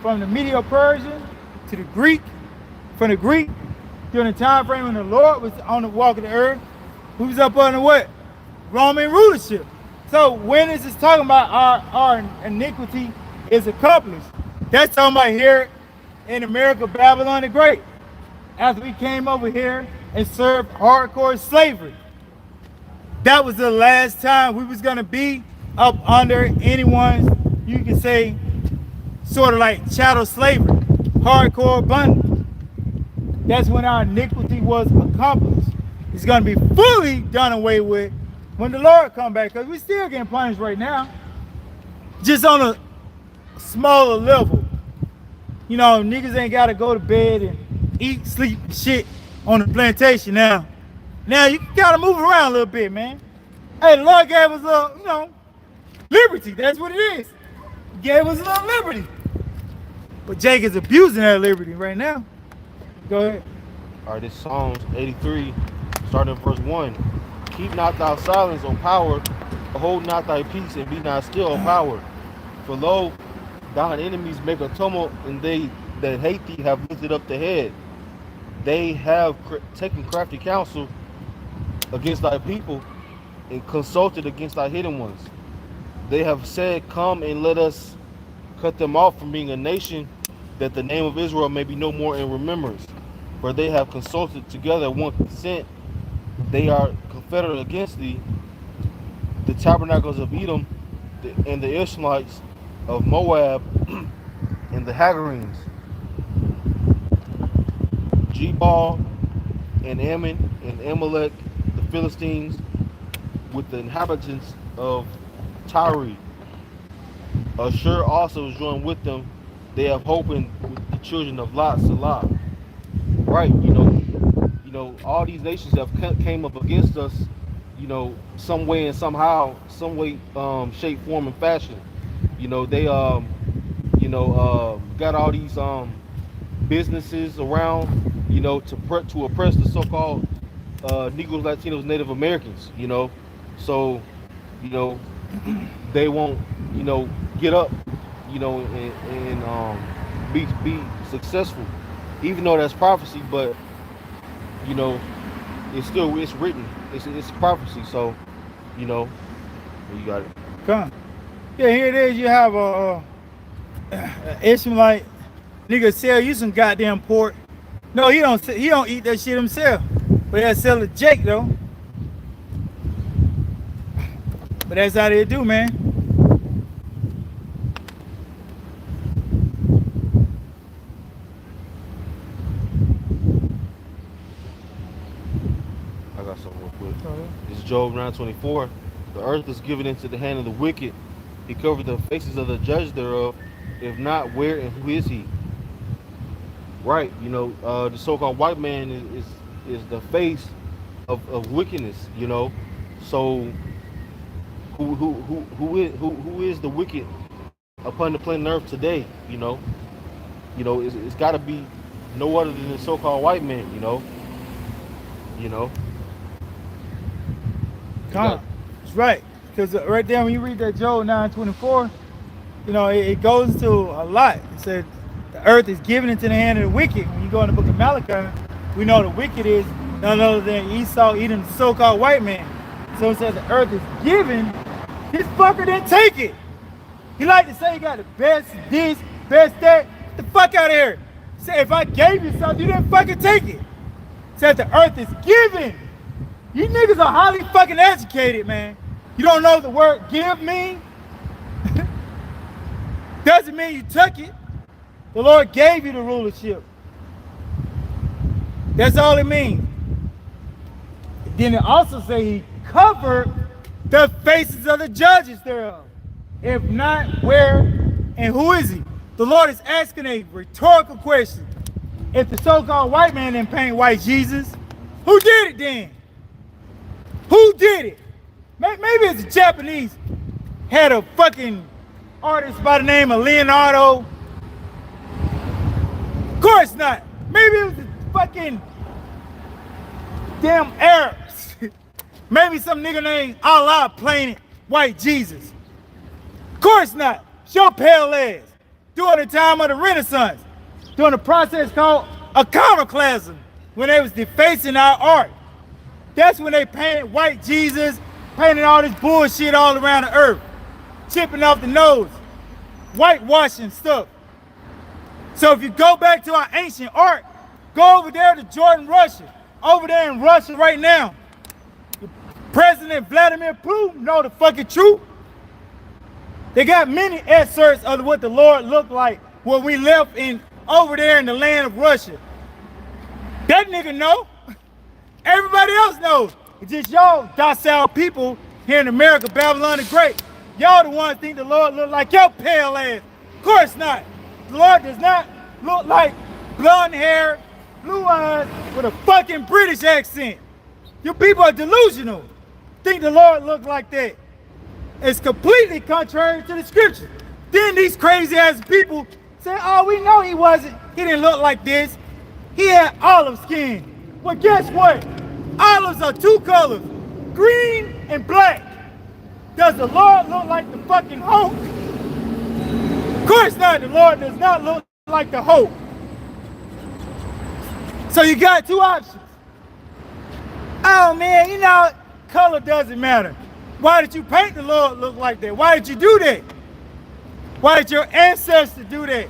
from the Medo-Persian to the Greek, from the Greek during the time frame when the Lord was on the walk of the earth. We was up under what? Roman rulership. So when is this talking about our iniquity is accomplished? That's talking about here in America, Babylon the Great. After we came over here and served hardcore slavery. That was the last time we was gonna be up under anyone's, you can say, sort of like chattel slavery, hardcore bondage. That's when our iniquity was accomplished. It's gonna be fully done away with when the Lord come back, because we still getting punished right now. Just on a smaller level. You know, niggas ain't gotta go to bed and eat, sleep, shit on the plantation now. Now you gotta move around a little bit, man. Hey, the Lord gave us a, you know, liberty. That's what it is. He gave us a little liberty. But Jake is abusing that liberty right now. Go ahead. All right, this Psalms 83, starting at verse 1. Keep not thy silence, O power, hold not thy peace, and be not still, O power. For lo, thine enemies make a tumult, and they that hate thee have lifted up the head. They have taken crafty counsel, against thy people and consulted against thy hidden ones. They have said, come and let us cut them off from being a nation, that the name of Israel may be no more in remembrance. For they have consulted together one consent. They are confederate against thee, the tabernacles of Edom, and the Ishmaelites of Moab, and the Hagarenes, Jebal, and Ammon, and Amalek, the Philistines, with the inhabitants of Tyre. Ashur also is joined with them. They have hope in with the children of Lot, Salah. Right, all these nations have came up against us, some way and somehow, some way, shape, form, and fashion. They got all these businesses around, to oppress the so-called Negroes, Latinos, Native Americans. So, you know, they won't, get up, and be successful, even though that's prophecy. But it's written, it's prophecy. So, you got it. Come. Yeah, here it is. You have a Ishmaelite nigga sell you some goddamn pork. No, he don't eat that shit himself. But he'll sell it Jake though. But that's how they do, man. I got something real quick. This is Job 9:24. The earth is given into the hand of the wicked. He covered the faces of the judge thereof. If not, where and who is he? Right, the so-called white man is the face of wickedness. So who is the wicked upon the planet Earth today? It's got to be no other than the so-called white man. It's right. Because right there when you read that Job 9:24, it goes to a lot. It said the earth is given into the hand of the wicked. When you go in the book of Malachi, we know the wicked is none other than Esau, Edom, the so-called white man. So it says the earth is given. This fucker didn't take it. He like to say he got the best this, best that. Get the fuck out of here. Say if I gave you something, you didn't fucking take it. Said the earth is given. You niggas are highly fucking educated, man. You don't know what the word give mean? Doesn't mean you took it. The Lord gave you the rulership. That's all it means. Then it also say he covered the faces of the judges thereof. If not, where and who is he? The Lord is asking a rhetorical question. If the so-called white man didn't paint white Jesus, who did it then? Who did it? Maybe it's the Japanese had a fucking artist by the name of Leonardo. Of course not. Maybe it was the fucking damn Arabs. Maybe some nigga named Allah painted white Jesus. Of course not. Show pale ass. During the time of the Renaissance. During a process called iconoclasm. When they was defacing our art. That's when they painted white Jesus, painted all this bullshit all around the earth. Chipping off the nose. Whitewashing stuff. So if you go back to our ancient art, go over there to Jordan, Russia. Over there in Russia right now. President Vladimir Putin know the fucking truth. They got many excerpts of what the Lord looked like when we left over there in the land of Russia. That nigga know. Everybody else knows. It's just y'all docile people here in America, Babylon the Great. Y'all the ones think the Lord look like your pale ass. Of course not. The Lord does not look like blonde hair, blue eyes, with a fucking British accent. You people are delusional. Think the Lord look like that. It's completely contrary to the scripture. Then these crazy ass people say, oh, we know he didn't look like this. He had olive skin. Well, guess what? Olives are two colors, green and black. Does the Lord look like the fucking Hulk? Of course not. The Lord does not look like the Hulk. So you got two options. Oh man, you know, color doesn't matter. Why did you paint the Lord look like that? Why did you do that? Why did your ancestors do that?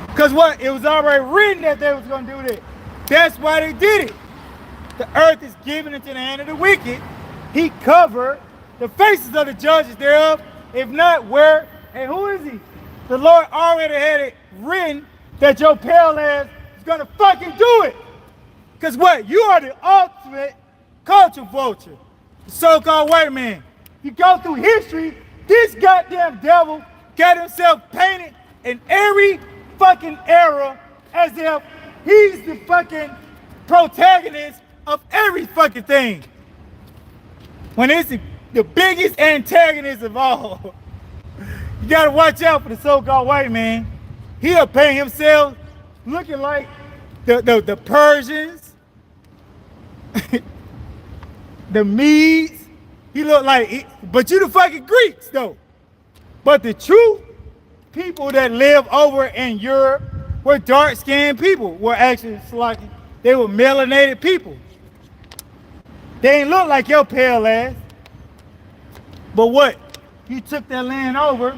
Because what? It was already written that they was going to do that. That's why they did it. The earth is given into the hand of the wicked. He covered the faces of the judges thereof. If not, where and who is he? The Lord already had it written that your pale ass is going to fucking do it. Because what? You are the ultimate culture vulture. The so-called white man. You go through history, this goddamn devil got himself painted in every fucking era as if he's the fucking protagonist of every fucking thing. When it's the biggest antagonist of all. You gotta watch out for the so-called white man. He'll paint himself looking like the Persians, the Medes. He look like, but you the fucking Greeks though. But the true people that live over in Europe were dark-skinned people. Were actually like they were melanated people. They ain't look like your pale ass. But what? You took that land over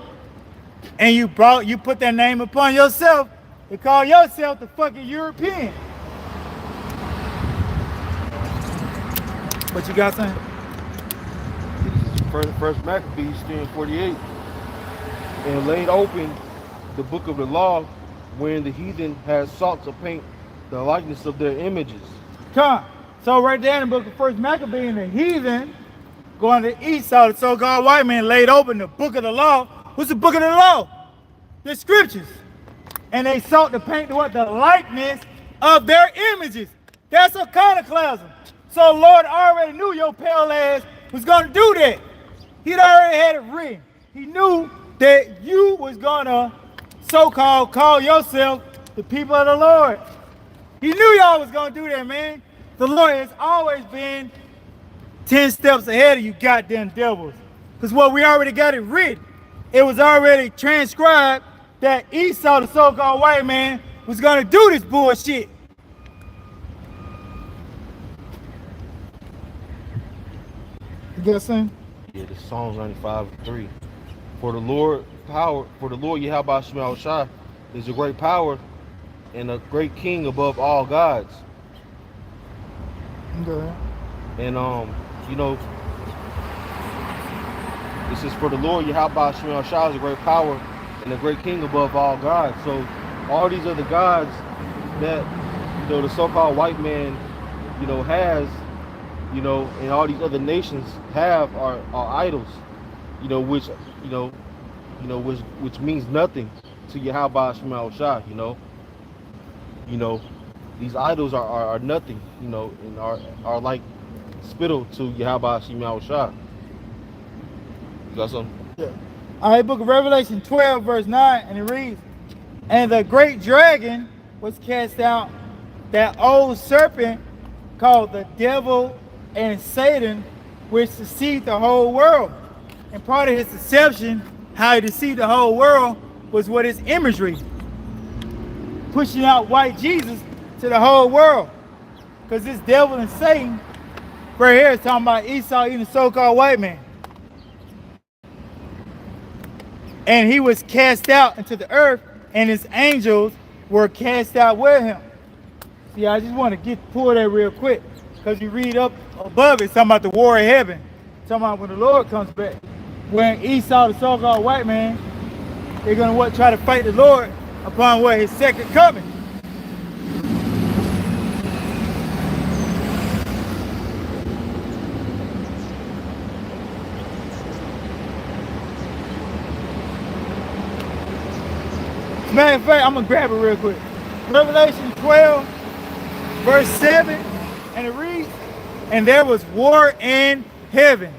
and you put that name upon yourself and call yourself the fucking European. What you got saying? First Maccabees 10:48, and laid open the book of the law, wherein the heathen had sought to paint the likeness of their images. Come. So right there in the book of First Maccabees, the heathen going to Esau, the so-called white man, laid open the book of the law. What's the book of the law? The scriptures. And they sought to paint what? The likeness of their images. That's iconoclasm. So Lord already knew your pale ass was going to do that. He'd already had it written. He knew that you was going to so-called call yourself the people of the Lord. He knew y'all was going to do that, man. The Lord has always been 10 steps ahead of you goddamn devils. Because what we already got it written. It was already transcribed that Esau, the so-called white man, was going to do this bullshit. You get what I'm saying? Yeah, this Psalms 95:3. For the Lord Yahweh Shema Shai is a great power and a great king above all gods. Okay. And you know, this is for the Lord Yahweh Shema Shai is a great power and a great king above all gods. So all these other gods that the so-called white man, has, and all these other nations have are idols, which means nothing to Yahweh Shema Shai, these idols are nothing, and are like spittle to Yahweh Shema Shai. You got something? Yeah. All right, book of Revelation 12, verse 9, and it reads, and the great dragon was cast out, that old serpent called the devil and Satan, which deceived the whole world. And part of his deception, how he deceived the whole world, was with his imagery. Pushing out white Jesus to the whole world. Because this devil and Satan, right here is talking about Esau eating the so-called white man. And he was cast out into the earth, and his angels were cast out with him. See, I just want to pull that real quick, because you read up above it, it's talking about the war of heaven. It's talking about when the Lord comes back. When Esau, the so-called white man, they're going to try to fight the Lord upon his second coming. Matter of fact, I'm going to grab it real quick. Revelation 12, verse 7, and it reads, and there was war in heaven.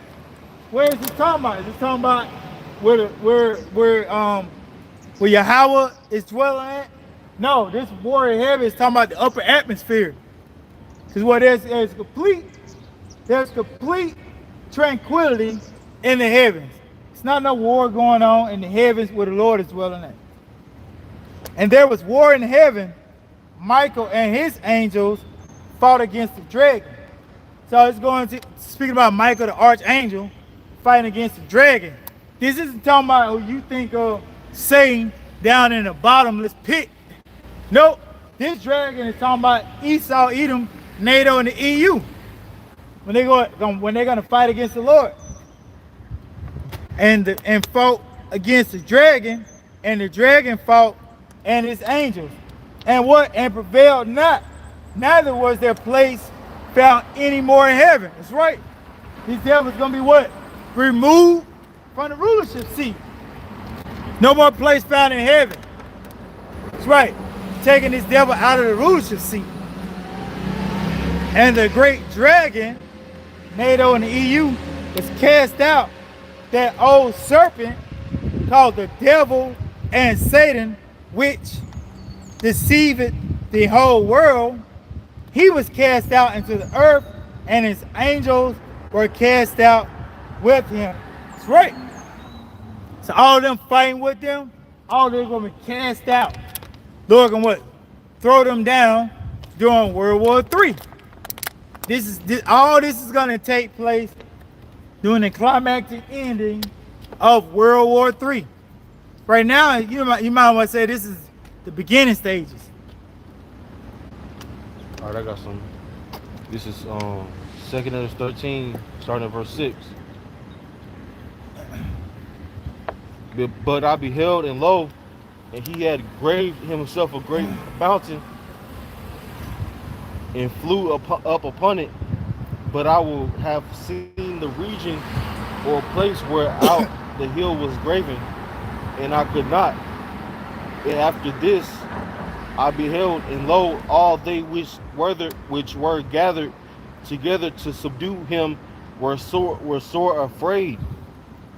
Where is this talking about? Is it talking about where Yahweh is dwelling at? No, this war in heaven is talking about the upper atmosphere. Because what there's complete tranquility in the heavens. It's not no war going on in the heavens where the Lord is dwelling at. And there was war in heaven. Michael and his angels fought against the dragon. So it's going to speaking about Michael the archangel fighting against the dragon. This isn't talking about who you think of Satan down in the bottomless pit. Nope. This dragon is talking about Esau, Edom, NATO, and the EU. When they're gonna fight against the Lord. And fought against the dragon, and the dragon fought and his angels. And what? And prevailed not. Neither was their place found any more in heaven. That's right. These devils gonna be what? Removed from the rulership seat. No more place found in heaven. That's right. Taking this devil out of the rulership seat. And the great dragon, NATO and the EU, was cast out. That old serpent called the devil and Satan, which deceiveth the whole world. He was cast out into the earth, and his angels were cast out with him. That's right. So all of them fighting with them, all of them going to be cast out. Lord going to what? Throw them down during World War III. All this is going to take place during the climactic ending of World War III. Right now, you might want to say this is the beginning stages. All right, I got some. This is 2 Kings 13, starting at verse 6. But I beheld, and lo, and he had graved himself a great mountain, and flew up upon it. But I will have seen the region or place where out the hill was graven, and I could not. And after this I beheld, and lo, all they which were gathered together to subdue him were sore afraid,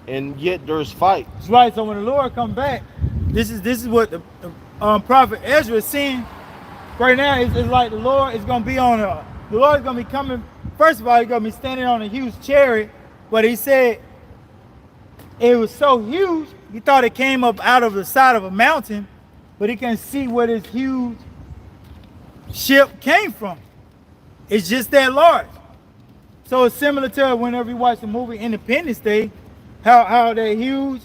and yet there's fight. That's right. So when the Lord come back, this is what the prophet Ezra is seeing. Right now, it's like the Lord is going to be the Lord is going to be coming. First of all, he's going to be standing on a huge chariot, but he said it was so huge, he thought it came up out of the side of a mountain, but he can see where this huge ship came from. It's just that large. So it's similar to whenever you watch the movie Independence Day, how they're huge,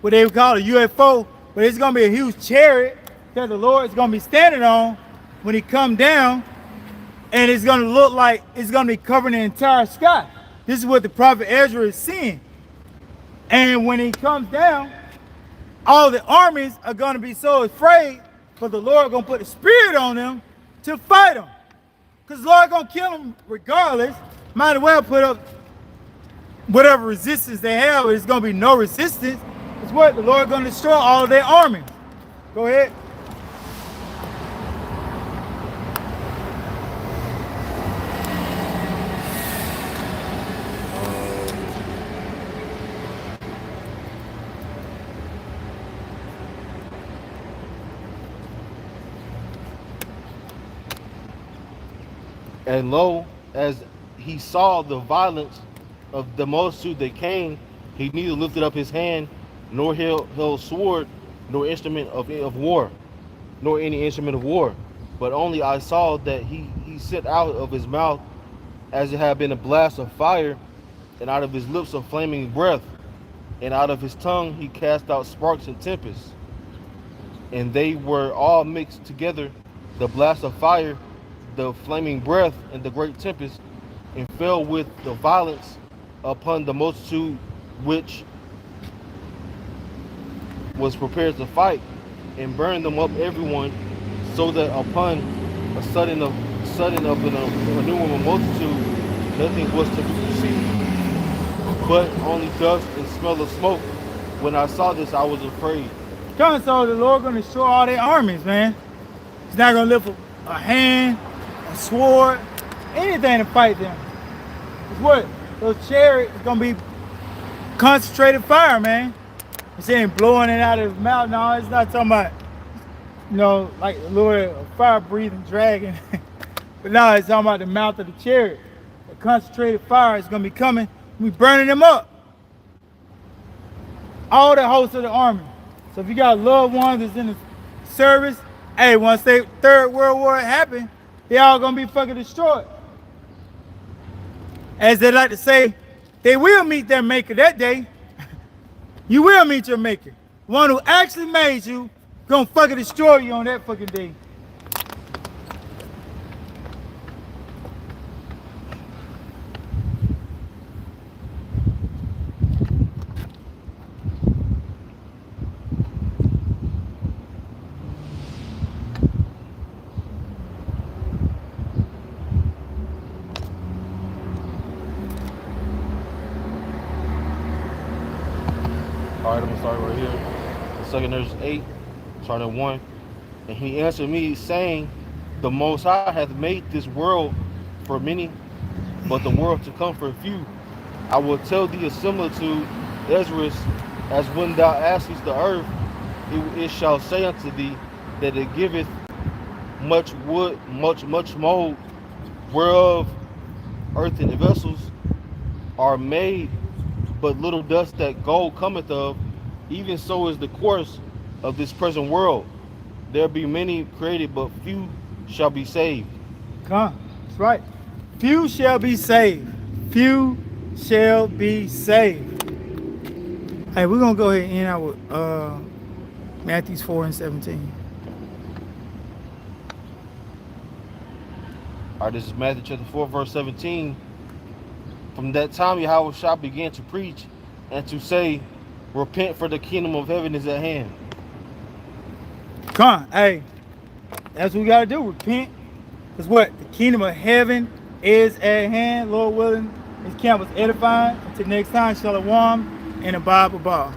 what they would call a UFO, but it's going to be a huge chariot that the Lord is going to be standing on when he come down, and it's going to look like it's going to be covering the entire sky. This is what the prophet Ezra is seeing. And when he comes down, all the armies are going to be so afraid, but the Lord going to put a spirit on them to fight them. Because the Lord going to kill them regardless. Might as well put up whatever resistance they have. It's going to be no resistance. It's what? The Lord going to destroy all of their armies. Go ahead. And lo, as he saw the violence of the multitude that came, he neither lifted up his hand, nor held sword, nor instrument of war, nor any instrument of war. But only I saw that he sent out of his mouth as it had been a blast of fire, and out of his lips a flaming breath, and out of his tongue he cast out sparks and tempests. And they were all mixed together, the blast of fire, the flaming breath, and the great tempest, and fell with the violence upon the multitude which was prepared to fight, and burned them up everyone, so that upon a sudden of an innumerable multitude nothing was to be perceived, but only dust and smell of smoke. When I saw this, I was afraid. So the Lord going to destroy all their armies, man. He's not going to lift a hand, a sword, anything to fight them. It's what? Those chariots is going to be concentrated fire, man. It's saying blowing it out of his mouth. No, it's not talking about, like the Lord, a fire-breathing dragon. But no, it's talking about the mouth of the chariot. The concentrated fire is going to be coming. We burning them up. All the hosts of the army. So if you got loved ones that's in the service, hey, once the Third World War happened, they all going to be fucking destroyed. As they like to say, they will meet their maker that day. You will meet your maker. One who actually made you, gonna fucking destroy you on that fucking day. All right, I'm gonna start right here. The second verse 8, starting at 1. And he answered me, saying, the Most High hath made this world for many, but the world to come for few. I will tell thee a similitude, Ezra, as when thou askest the earth, it shall say unto thee that it giveth much wood, much mold, whereof earthen vessels are made, but little dust that gold cometh of. Even so is the course of this present world. There be many created, but few shall be saved. Come, that's right. Few shall be saved. Few shall be saved. Hey, we're gonna go ahead and end out with Matthew 4:17. All right, this is Matthew chapter 4, verse 17. From that time, Yahweh began to preach and to say, repent, for the kingdom of heaven is at hand. Come, hey, that's what we gotta do. Repent. Because what? The kingdom of heaven is at hand. Lord willing, this camp was edifying. Until next time, Shalom and a Bible bar.